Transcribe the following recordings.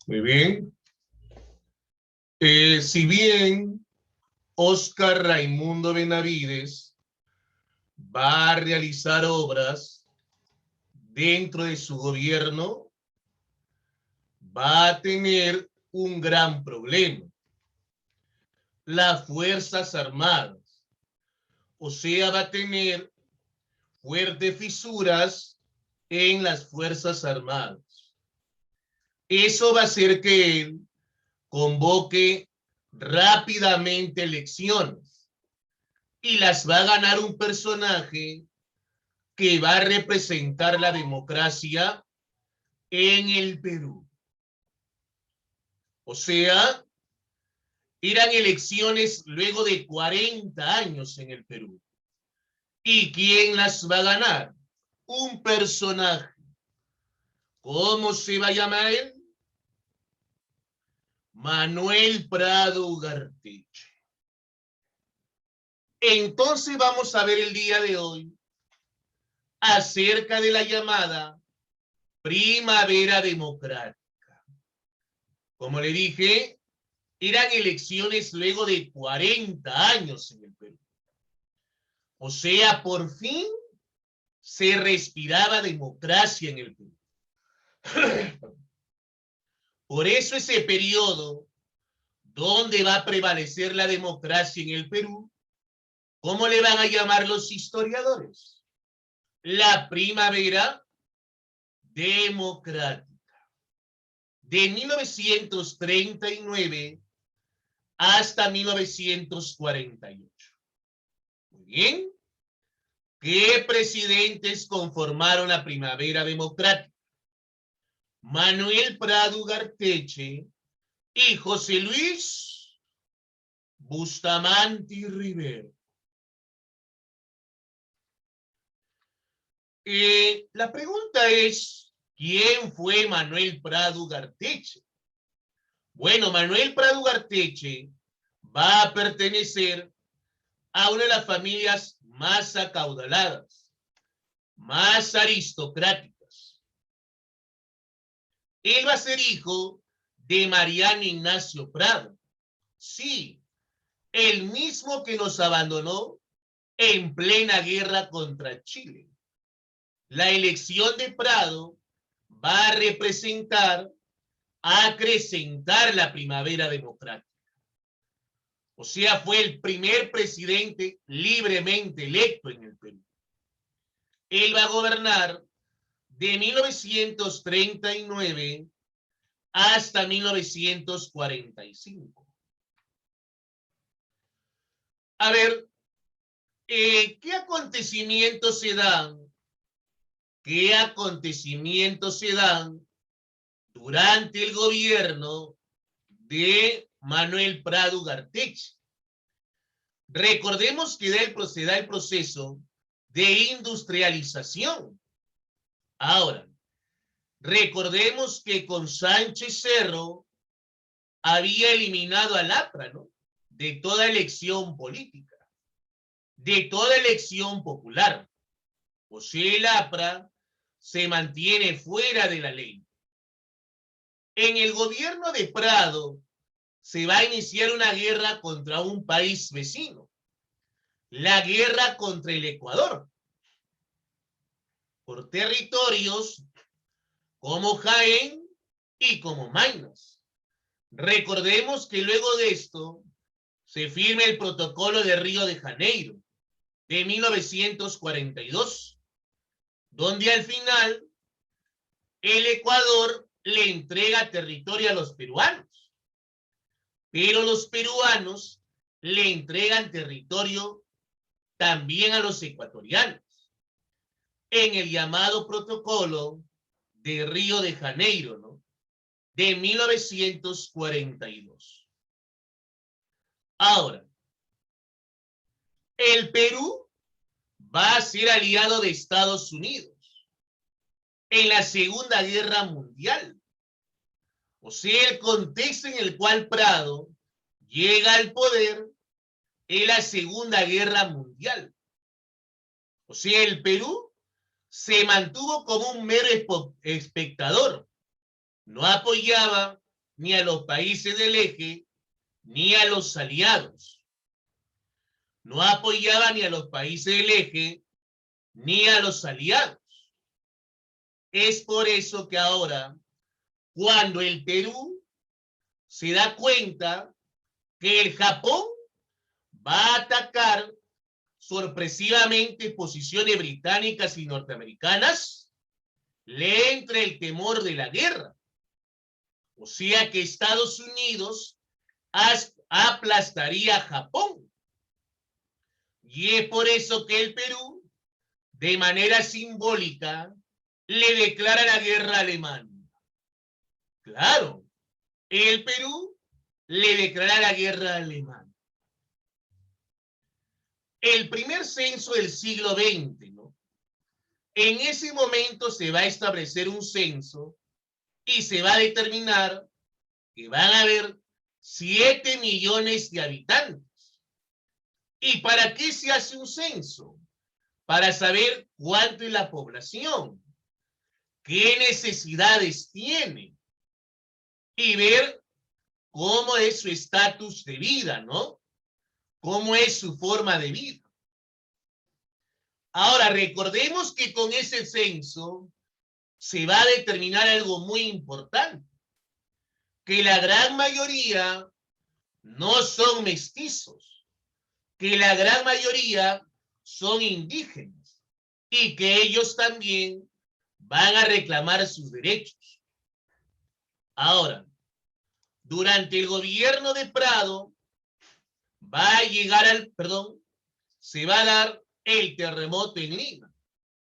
Muy bien. Si bien Óscar Raimundo Benavides va a realizar obras dentro de su gobierno, va a tener un gran problema. Las Fuerzas Armadas. O sea, va a tener fuertes fisuras en las Fuerzas Armadas. Eso va a hacer que él convoque rápidamente elecciones y las va a ganar un personaje que va a representar la democracia en el Perú. O sea, eran elecciones luego de 40 años en el Perú. ¿Y quién las va a ganar? Un personaje. ¿Cómo se va a llamar él? Manuel Prado Ugarteche. Entonces vamos a ver el día de hoy acerca de la llamada Primavera Democrática. Como le dije, eran elecciones luego de 40 años en el Perú. O sea, por fin se respiraba democracia en el Perú. Por eso ese periodo donde va a prevalecer la democracia en el Perú, ¿cómo le van a llamar los historiadores? La primavera democrática. De 1939 hasta 1948. Muy bien. ¿Qué presidentes conformaron la primavera democrática? Manuel Prado Ugarteche y José Luis Bustamante Rivero. La pregunta es, ¿quién fue Manuel Prado Ugarteche? Bueno, Manuel Prado Ugarteche va a pertenecer a una de las familias más acaudaladas, más aristocráticas. Él va a ser hijo de Mariano Ignacio Prado. Sí, el mismo que nos abandonó en plena guerra contra Chile. La elección de Prado va a representar, a acrecentar la primavera democrática. O sea, fue el primer presidente libremente electo en el Perú. Él va a gobernar de 1939 hasta 1945. A ver, ¿qué acontecimientos se dan? ¿Qué acontecimientos se dan durante el gobierno de Manuel Prado Ugarteche? Recordemos que da el proceso de industrialización. Ahora, recordemos que con Sánchez Cerro había eliminado al APRA, ¿no? De toda elección política, de toda elección popular. O sea, el APRA se mantiene fuera de la ley. En el gobierno de Prado se va a iniciar una guerra contra un país vecino, la guerra contra el Ecuador, por territorios como Jaén y como Maynas. Recordemos que luego de esto se firma el protocolo de Río de Janeiro de 1942, donde al final el Ecuador le entrega territorio a los peruanos, pero los peruanos le entregan territorio también a los ecuatorianos en el llamado protocolo de Río de Janeiro, ¿no? De 1942. Ahora, el Perú va a ser aliado de Estados Unidos en la Segunda Guerra Mundial. O sea, el contexto en el cual Prado llega al poder en la Segunda Guerra Mundial. O sea, el Perú se mantuvo como un mero espectador. No apoyaba ni a los países del eje, ni a los aliados. No apoyaba ni a los países del eje, ni a los aliados. Es por eso que ahora, cuando el Perú se da cuenta que el Japón va a atacar sorpresivamente posiciones británicas y norteamericanas, le entra el temor de la guerra. O sea que Estados Unidos aplastaría a Japón. Y es por eso que el Perú, de manera simbólica, le declara la guerra a Alemania. Claro, el Perú le declara la guerra a Alemania. El primer censo del siglo XX, ¿no? En ese momento se va a establecer un censo y se va a determinar que van a haber 7 millones de habitantes. ¿Y para qué se hace un censo? Para saber cuánto es la población, qué necesidades tiene y ver cómo es su estatus de vida, ¿no? Cómo es su forma de vida. Ahora, recordemos que con ese censo se va a determinar algo muy importante, que la gran mayoría no son mestizos, que la gran mayoría son indígenas y que ellos también van a reclamar sus derechos. Ahora, durante el gobierno de Prado va a llegar se va a dar el terremoto en Lima,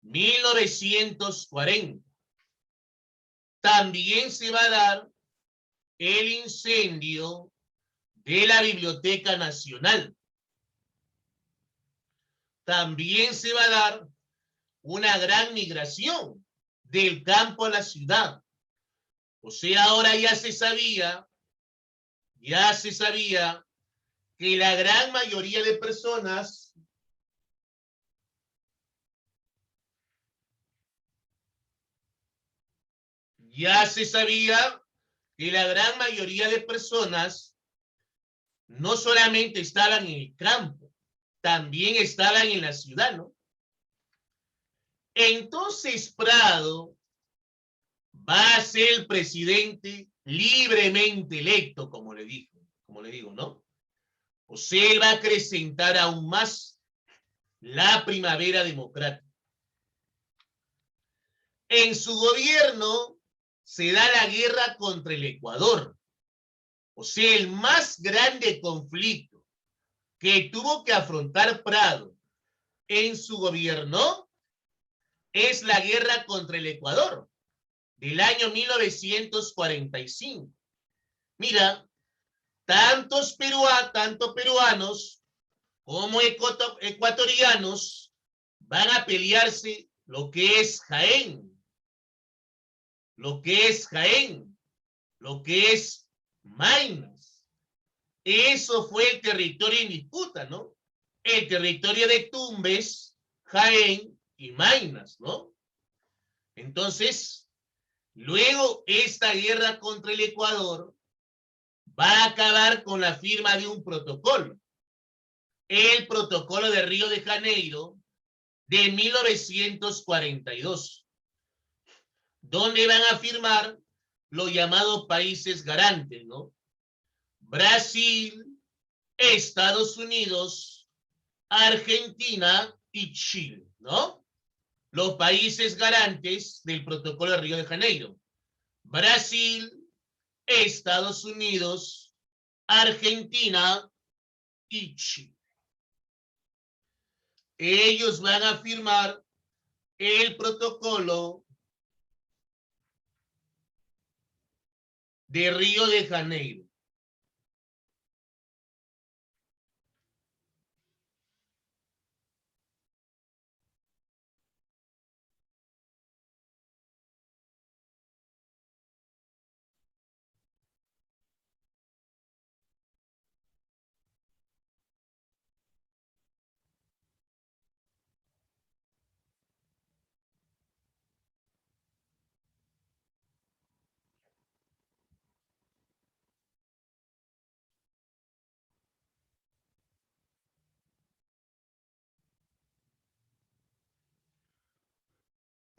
1940. También se va a dar el incendio de la Biblioteca Nacional. También se va a dar una gran migración del campo a la ciudad. O sea, ahora ya se sabía que la gran mayoría de personas ya se sabía que la gran mayoría de personas no solamente estaban en el campo, también estaban en la ciudad, ¿no? Entonces Prado va a ser el presidente libremente electo, como le digo, ¿no? O sea, él va a acrecentar aún más la primavera democrática. En su gobierno se da la guerra contra el Ecuador. O sea, el más grande conflicto que tuvo que afrontar Prado en su gobierno es la guerra contra el Ecuador del año 1945. Mira, tanto peruanos como ecuatorianos van a pelearse lo que es Jaén, lo que es Jaén, lo que es Maynas. Eso fue el territorio en disputa, ¿no? El territorio de Tumbes, Jaén y Maynas, ¿no? Entonces, luego esta guerra contra el Ecuador va a acabar con la firma de un protocolo, el protocolo de Río de Janeiro de 1942, donde van a firmar los llamados países garantes, ¿no? Brasil, Estados Unidos, Argentina y Chile, ¿no? Los países garantes del protocolo de Río de Janeiro. Brasil, Estados Unidos, Argentina y Chile. Ellos van a firmar el protocolo de Río de Janeiro.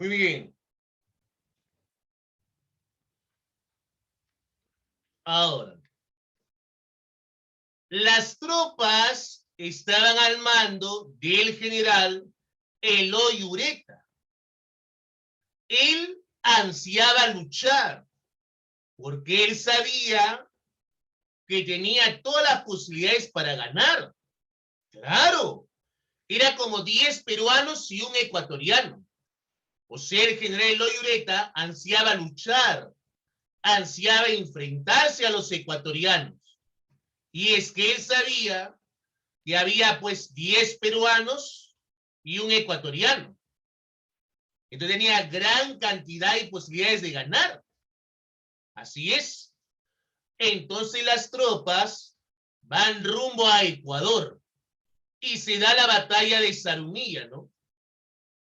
Muy bien. Ahora, las tropas estaban al mando del general Eloy Ureta. Él ansiaba luchar porque él sabía que tenía todas las posibilidades para ganar. Claro, era como 10 peruanos y un ecuatoriano. O sea, el general Eloy Ureta ansiaba luchar, ansiaba enfrentarse a los ecuatorianos. Y es que él sabía que había pues 10 peruanos y un ecuatoriano. Entonces tenía gran cantidad de posibilidades de ganar. Así es. Entonces las tropas van rumbo a Ecuador y se da la batalla de Zarumilla, ¿no?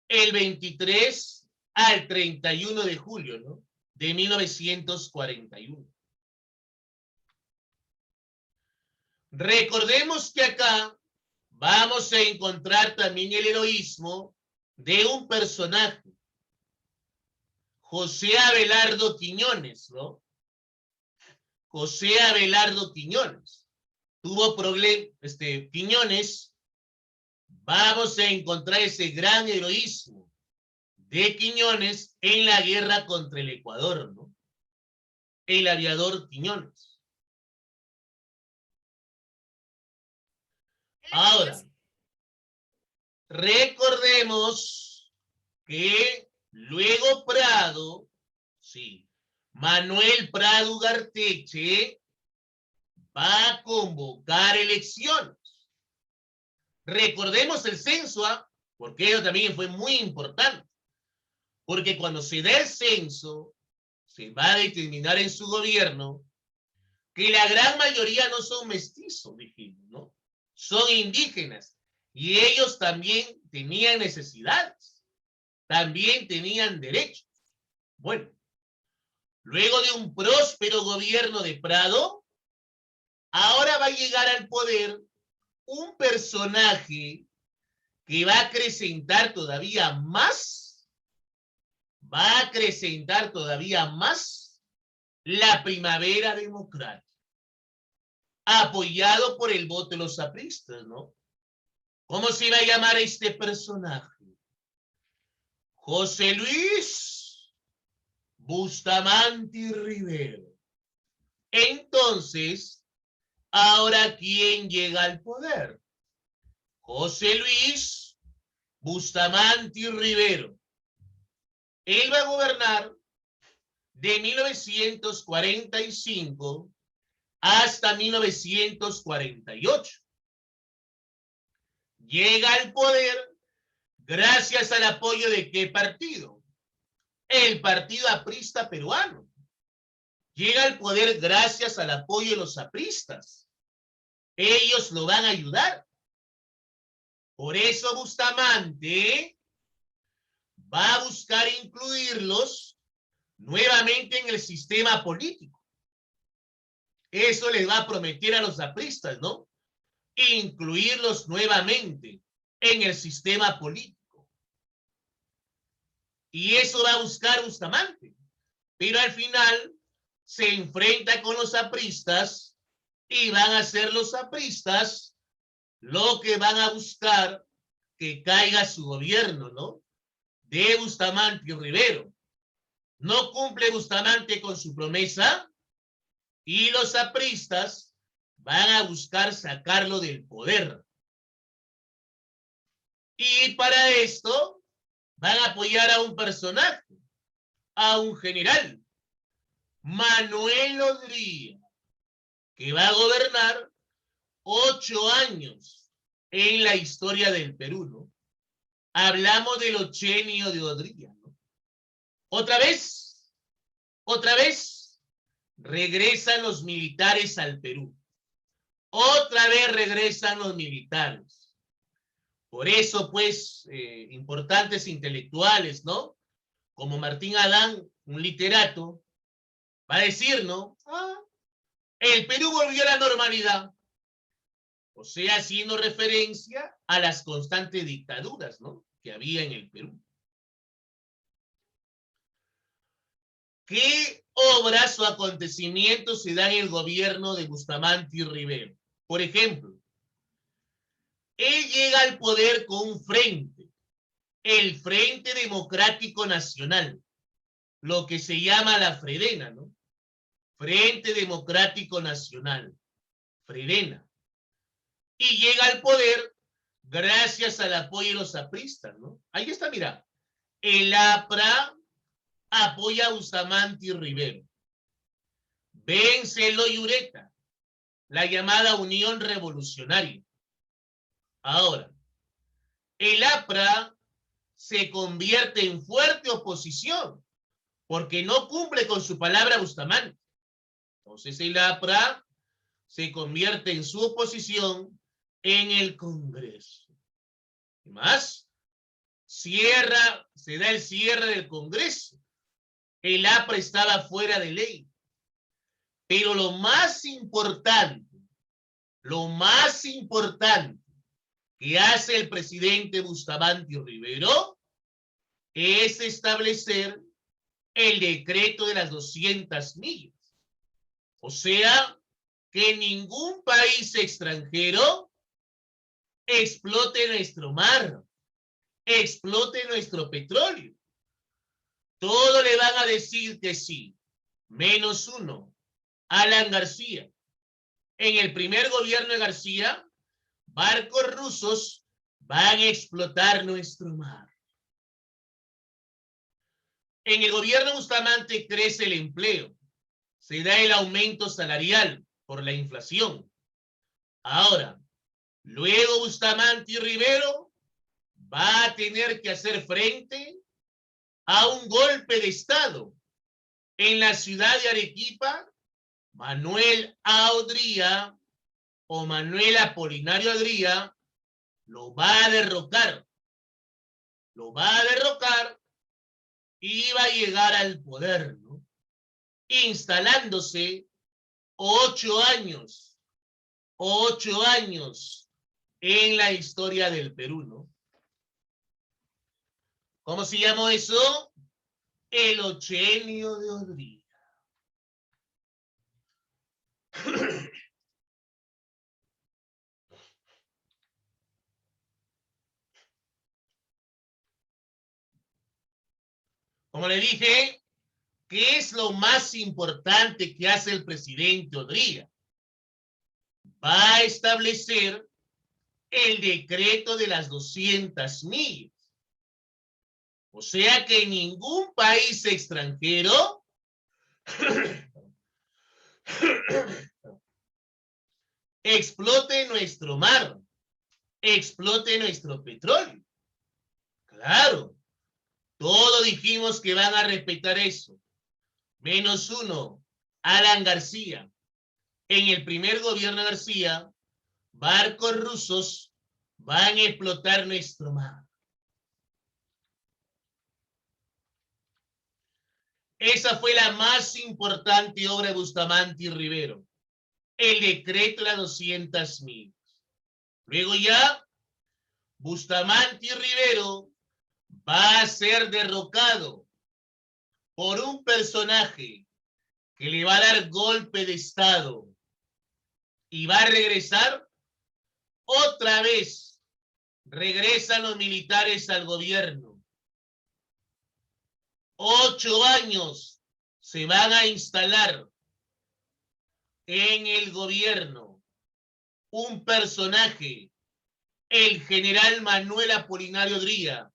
El 23 al 31 de julio, ¿no? De 1941. Recordemos que acá vamos a encontrar también el heroísmo de un personaje, José Abelardo Quiñones, ¿no? José Abelardo Quiñones. Tuvo problemas, Quiñones, vamos a encontrar ese gran heroísmo de Quiñones en la guerra contra el Ecuador, ¿no? El aviador Quiñones. Ahora, recordemos que luego Prado, sí, Manuel Prado Ugarteche va a convocar elecciones. Recordemos el censo, porque ello también fue muy importante. Porque cuando se da el censo, se va a determinar en su gobierno que la gran mayoría no son mestizos, dijimos, ¿no? Son indígenas. Y ellos también tenían necesidades. También tenían derechos. Bueno, luego de un próspero gobierno de Prado, ahora va a llegar al poder un personaje que va a acrecentar todavía más, la primavera democrática, apoyado por el voto de los apristas, ¿no? ¿Cómo se iba a llamar este personaje? José Luis Bustamante Rivero. Entonces, ahora, ¿quién llega al poder? José Luis Bustamante Rivero. Él va a gobernar de 1945 hasta 1948. Llega al poder gracias al apoyo de ¿qué partido? El Partido Aprista Peruano. Llega al poder gracias al apoyo de los apristas. Ellos lo van a ayudar. Por eso Bustamante va a buscar incluirlos nuevamente en el sistema político. Eso les va a prometer a los apristas, ¿no? Incluirlos nuevamente en el sistema político. Y eso va a buscar Bustamante. Pero al final se enfrenta con los apristas y van a ser los apristas lo que van a buscar que caiga su gobierno, ¿no? De Bustamante Rivero. No cumple Bustamante con su promesa y los apristas van a buscar sacarlo del poder. Y para esto van a apoyar a un personaje, a un general, Manuel Odría, que va a gobernar 8 años en la historia del Perú, ¿no? Hablamos del ochenio de Odría, ¿no? Otra vez, regresan los militares al Perú. Otra vez regresan los militares. Por eso, pues, importantes intelectuales, ¿no? Como Martín Adán, un literato, va a decir, ¿no? El Perú volvió a la normalidad. O sea, haciendo referencia a las constantes dictaduras, ¿no? Que había en el Perú. ¿Qué obras o acontecimientos se dan en el gobierno de Bustamante y Rivero? Por ejemplo, él llega al poder con un frente, el Frente Democrático Nacional, lo que se llama la Fredena, ¿no? Frente Democrático Nacional, Fredena. Y llega al poder gracias al apoyo de los apristas, ¿no? Ahí está, mira. El APRA apoya a Bustamante y Rivero. Vence Loyureta, la llamada Unión Revolucionaria. Ahora, el APRA se convierte en fuerte oposición porque no cumple con su palabra Bustamante. Entonces el APRA se convierte en su oposición en el Congreso. ¿Y más? Se da el cierre del Congreso. El APRA estaba fuera de ley. Pero lo más importante que hace el presidente Bustamante y Rivero es establecer el decreto de las 200 millas. O sea, que ningún país extranjero explote nuestro mar, explote nuestro petróleo. Todo le van a decir que sí, menos uno, Alan García. En el primer gobierno de García, barcos rusos van a explotar nuestro mar. En el gobierno Bustamante crece el empleo, se da el aumento salarial por la inflación. Ahora, luego Bustamante y Rivero va a tener que hacer frente a un golpe de Estado. En la ciudad de Arequipa, Manuel Odría o Manuel Apolinario Odría lo va a derrocar. Y va a llegar al poder, ¿no? Instalándose 8 años en la historia del Perú, ¿no? ¿Cómo se llamó eso? El ochenio de Odría. Como le dije, ¿qué es lo más importante que hace el presidente Odría? Va a establecer el decreto de las 200 millas. O sea que ningún país extranjero explote nuestro mar, explote nuestro petróleo. Claro, todos dijimos que van a respetar eso. Menos uno, Alan García. En el primer gobierno de García, barcos rusos van a explotar nuestro mar. Esa fue la más importante obra de Bustamante y Rivero, el decreto de las 200 millas. Luego ya, Bustamante y Rivero va a ser derrocado por un personaje que le va a dar golpe de Estado y va a regresar otra vez. Regresan los militares al gobierno. 8 años se van a instalar en el gobierno un personaje, el general Manuel Apolinario Odría,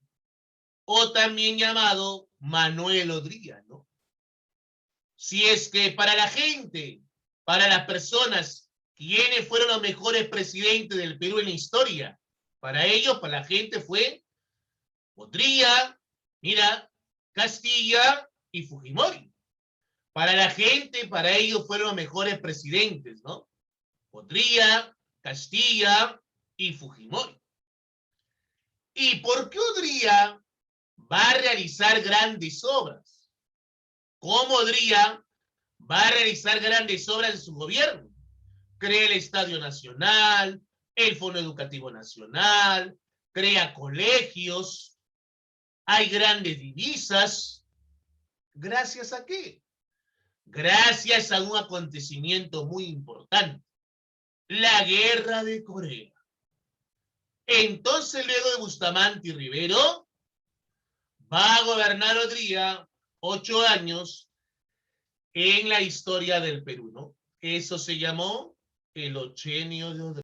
o también llamado Manuel Odría, ¿no? Si es que para la gente, para las personas, ¿quiénes fueron los mejores presidentes del Perú en la historia? Para ellos, para la gente fue Odría, mira, Castilla y Fujimori. Para la gente, para ellos fueron los mejores presidentes, ¿no? Odría, Castilla y Fujimori. ¿Y por qué Odría va a realizar grandes obras? ¿Cómo Odría va a realizar grandes obras en su gobierno? Crea el Estadio Nacional, el Fondo Educativo Nacional, crea colegios, hay grandes divisas. ¿Gracias a qué? Gracias a un acontecimiento muy importante, la Guerra de Corea. Entonces, luego de Bustamante y Rivero, va a gobernar Odría 8 años en la historia del Perú, ¿no? Eso se llamó el Ochenio de Odría.